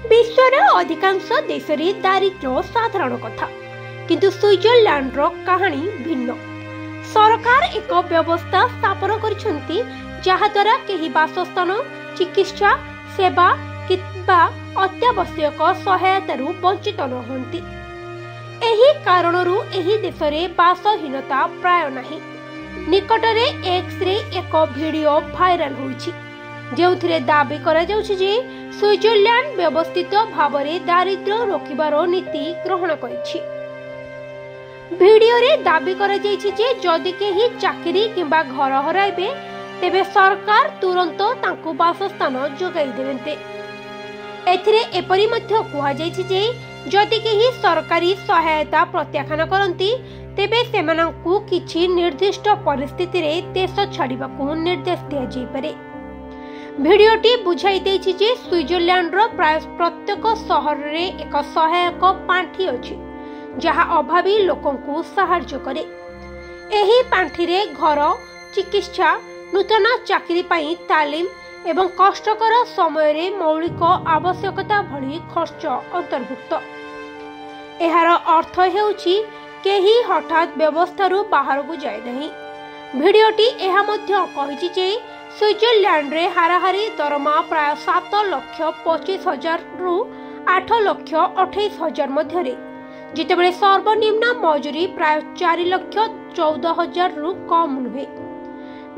विश्वर अधिकांश देश में दारिद्र्य साधारण कथा, किंतु स्विट्जरलैंड रो कहानी भिन्न। सरकार एक व्यवस्था स्थापन करिसेंती जहा द्वारा केही बासस्थान, चिकित्सा सेवा किंबा अत्यावश्यक सहायतारू वंचित न होंती। एही कारणरू एही देश में बासहीनता प्राय नहीं। निकटरे एक्स रे एक वीडियो भाइराल होइछि जेउथिरे दाबी करा जाउछि जे स्विट्जरलैंड व्यवस्थित भाव में दारिद्र्य रोकिबार नीति ग्रहण करिछि। वीडियो रे दाबी करा जाइछि जे जदि केही चाकरी किंबा घर हराइबे तेबे सरकार तुरंत तांकु बासस्थान जोगाई देबेंते। एथिरे एपरि मध्य कुहा जाइछि जे जदि केही सरकारी सहायता प्रत्याख्यान करंती तेबे सेमानंकु किछि निर्दिष्ट परिस्थिति रे देश छाड़िबाकु निर्देश दिया जाई पारे। भिडियोटी बुझाई देछि जे स्विट्जरलैंड रो प्राय प्रत्येक शहर रे एक सहायक पांठी अछि जहा अभावी लोकंकु सहायता करे। एही पांठी रे घर, चिकित्सा, नूतन चाकरी पाई तालीम एवं कष्टकर समय रे मौलिक आवश्यकता भली खर्च अंतर्भुक्त। एहार अर्थ हेउछि केही हठात व्यवस्थारू बाहर को जाए नहीं। भिडियोटी एहा मध्य कहिछि जे स्विट्जरलैंड रे हाराहारी दरमा प्राय 7,25,000 रु 8,28,000 मध्य जितेबले सर्वनिम्न मजूरी प्राय 4,14,000 रु कम नुहे।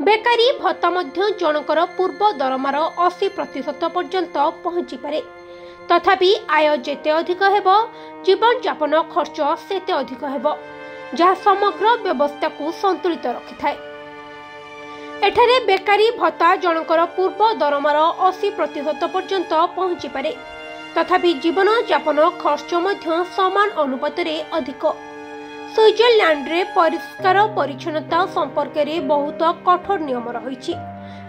बेकारी भत्ता मध्य जनकर पूर्व दरमार 80% पर्यंत पहुंची पारे। तथापि आय जेते अधिक हेबो जीवन यापन खर्च सेते अधिक हेबो जहा समग्र व्यवस्था को संतुलित रखिथाय। एठारे बेकारी भत्ता जनकर पूर्व दरमार 80% पर्यंत पहुंची पारे। तथापि जीवन यापन खर्च मध्य समान अनुपात रे अधिक। स्विट्जरलैंड रे परिष्कार परिच्छन्नता संपर्क रे बहुत कठोर नियम रहिछि।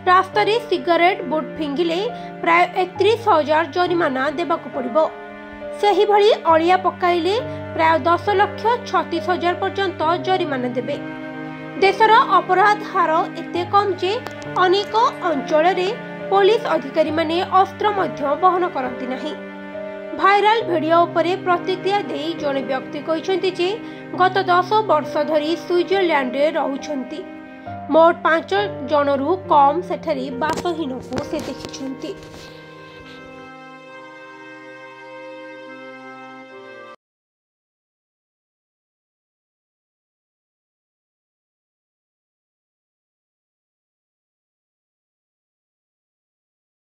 रास्ता रे सिगरेट बुट फिंगिले प्राय 31,000 जरिमाना देबाकू पड़िबो। सेही भली अलिया पकाइले प्राय 10,36,000 पर्यंत जरिमाना देबे। देशर अपराध हार एते कम जे अनेक अंचल रे पुलिस अधिकारी माने अस्त्र मध्य बहन करती नहीं। भाइराल वीडियो उपरे प्रतिक्रिया देई जने व्यक्ति कहिसेंती जे गत 10 वर्ष धरी स्विट्जरलैंड रे रहुछंती। मोट 5 जनरू कम सेठरी बासहीन को से देखिछंती।